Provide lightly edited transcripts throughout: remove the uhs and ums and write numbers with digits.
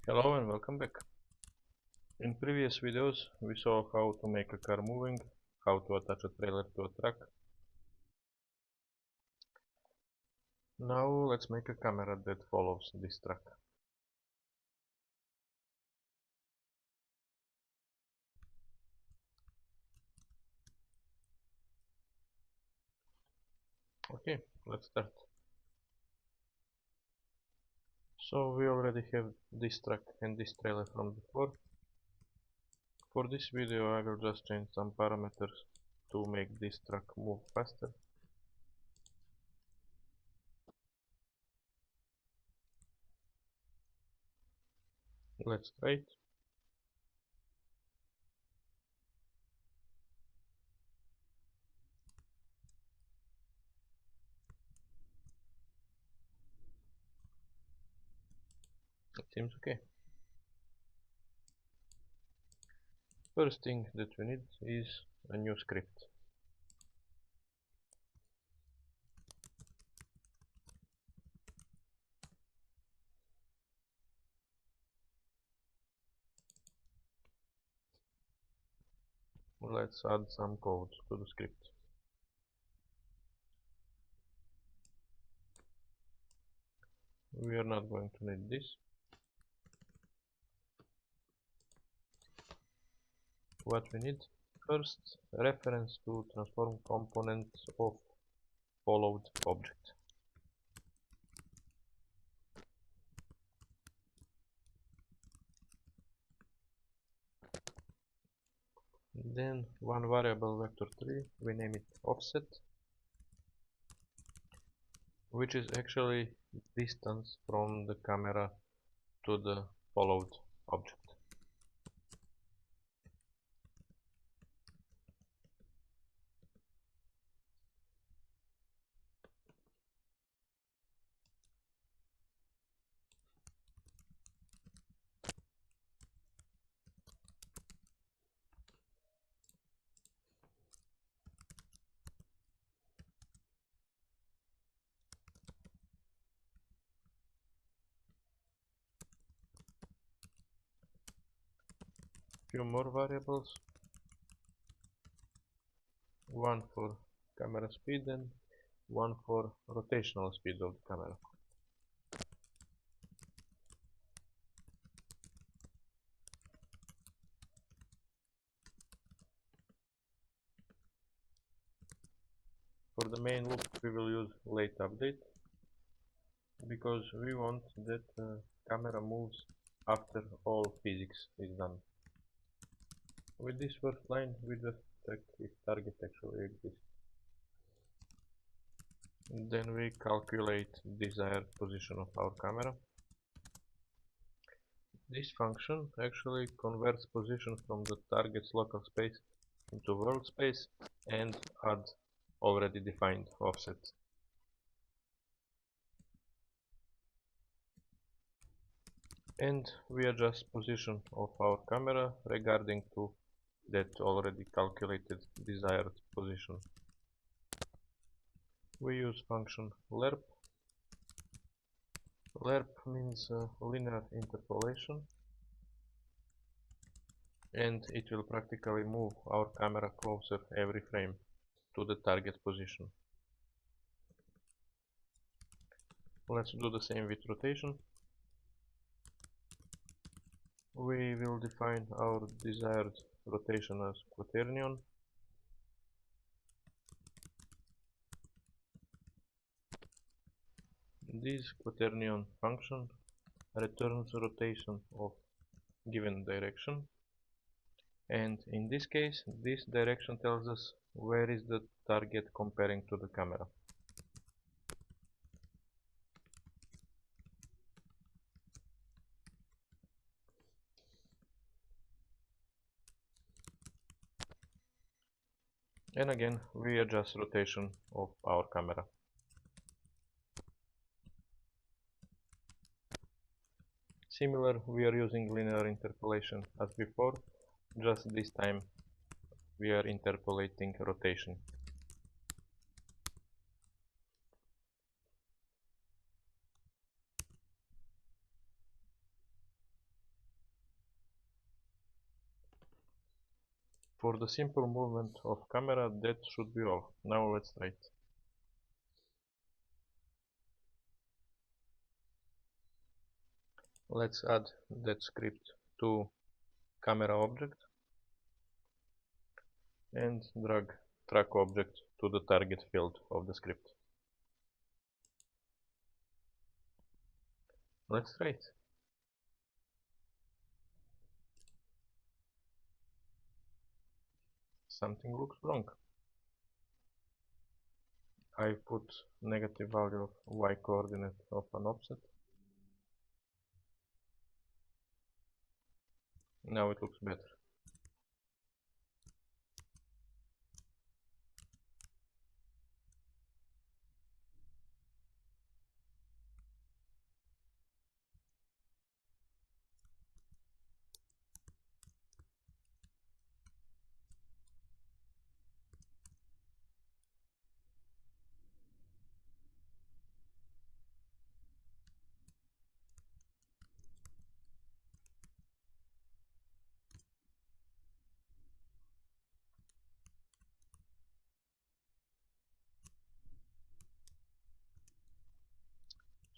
Hello and welcome back. In previous videos we saw how to make a car moving, how to attach a trailer to a truck. Now let's make a camera that follows this truck. Okay, let's start. So we already have this truck and this trailer from before. For this video I will just change some parameters to make this truck move faster. Let's try it. It seems okay. First thing that we need is a new script. Let's add some code to the script. We are not going to need this. What we need first, reference to transform component of followed object. Then one variable vector3, we name it offset, which is actually distance from the camera to the followed object. Few more variables, one for camera speed and one for rotational speed of the camera. For the main loop we will use late update, because we want that camera moves after all physics is done. With this first line we just check if target actually exists. Then we calculate desired position of our camera. This function actually converts position from the target's local space into world space and adds already defined offset. And we adjust position of our camera regarding to that already calculated desired position. We use function LERP. LERP means linear interpolation, and it will practically move our camera closer every frame to the target position. Let's do the same with rotation. We will define our desired rotation as quaternion. This quaternion function returns rotation of given direction, and in this case this direction tells us where is the target comparing to the camera. And again we adjust rotation of our camera. Similar, we are using linear interpolation as before, just this time we are interpolating rotation. For the simple movement of camera, that should be all. Now let's try it. Let's add that script to camera object and drag track object to the target field of the script. Let's try it. Something looks wrong. I put negative value of y coordinate of an offset. Now it looks better.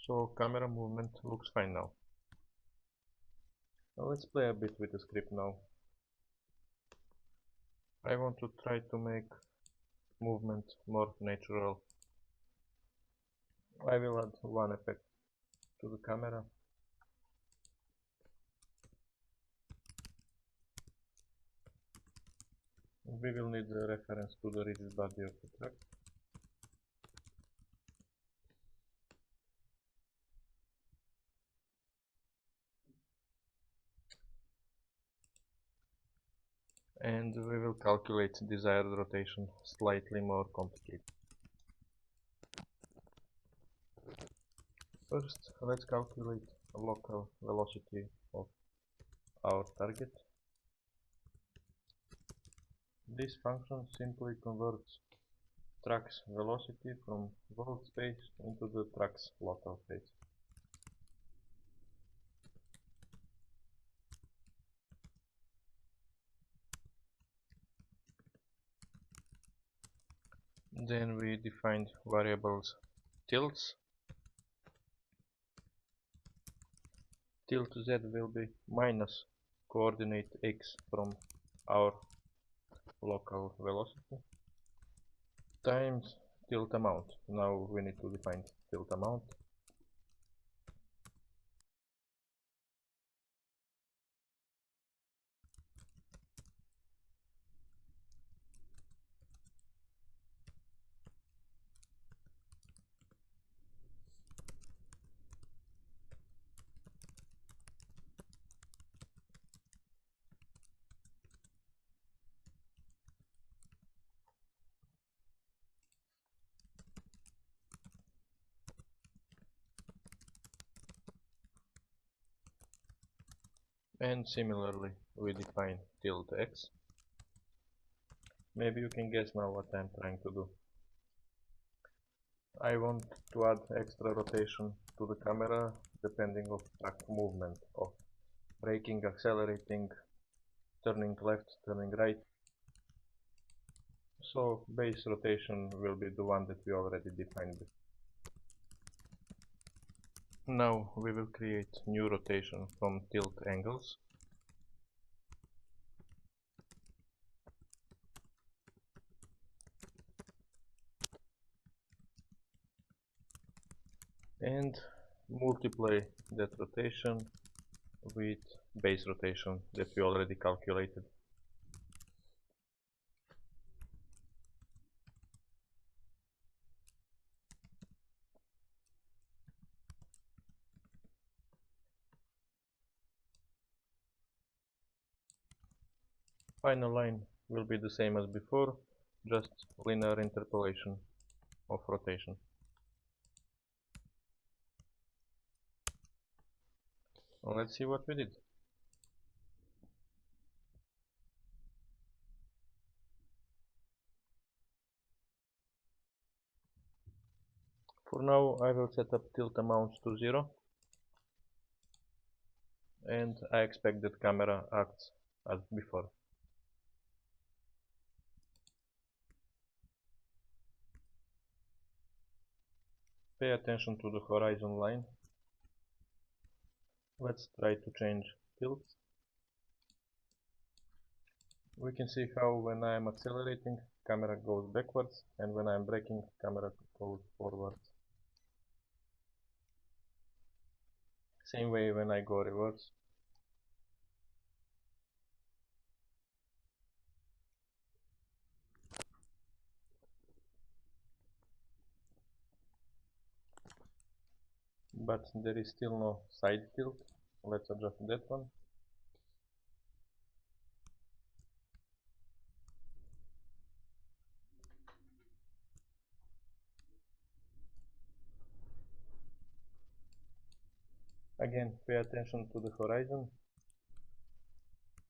So camera movement looks fine now. Let's play a bit with the script now. I want to try to make movement more natural. I will add one effect to the camera. We will need a reference to the rigid body of the truck. And we will calculate desired rotation slightly more complicated. First, let's calculate local velocity of our target. This function simply converts truck's velocity from world space into the truck's local space. Then we defined variables tilts. Tilt z will be minus coordinate x from our local velocity times tilt amount. Now we need to define tilt amount. And similarly we define tilt x. Maybe you can guess now what I'm trying to do. I want to add extra rotation to the camera depending of truck movement, of braking, accelerating, turning left, turning right. So base rotation will be the one that we already defined. Now we will create new rotation from tilt angles. And multiply that rotation with base rotation that we already calculated. Final line will be the same as before, just linear interpolation of rotation. Let's see what we did. For now I will set up tilt amounts to 0 and I expect that camera acts as before. Pay attention to the horizon line. Let's try to change tilts. We can see how when I am accelerating, camera goes backwards, and when I am braking, camera goes forwards. Same way when I go reverse. But there is still no side tilt. Let's adjust that one. Again, pay attention to the horizon.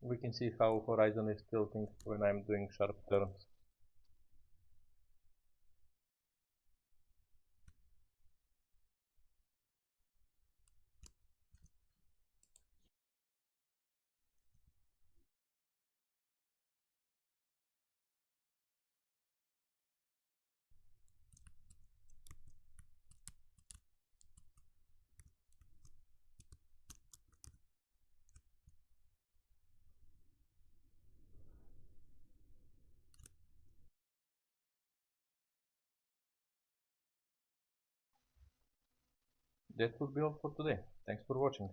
We can see how horizon is tilting when I'm doing sharp turns. That would be all for today. Thanks for watching.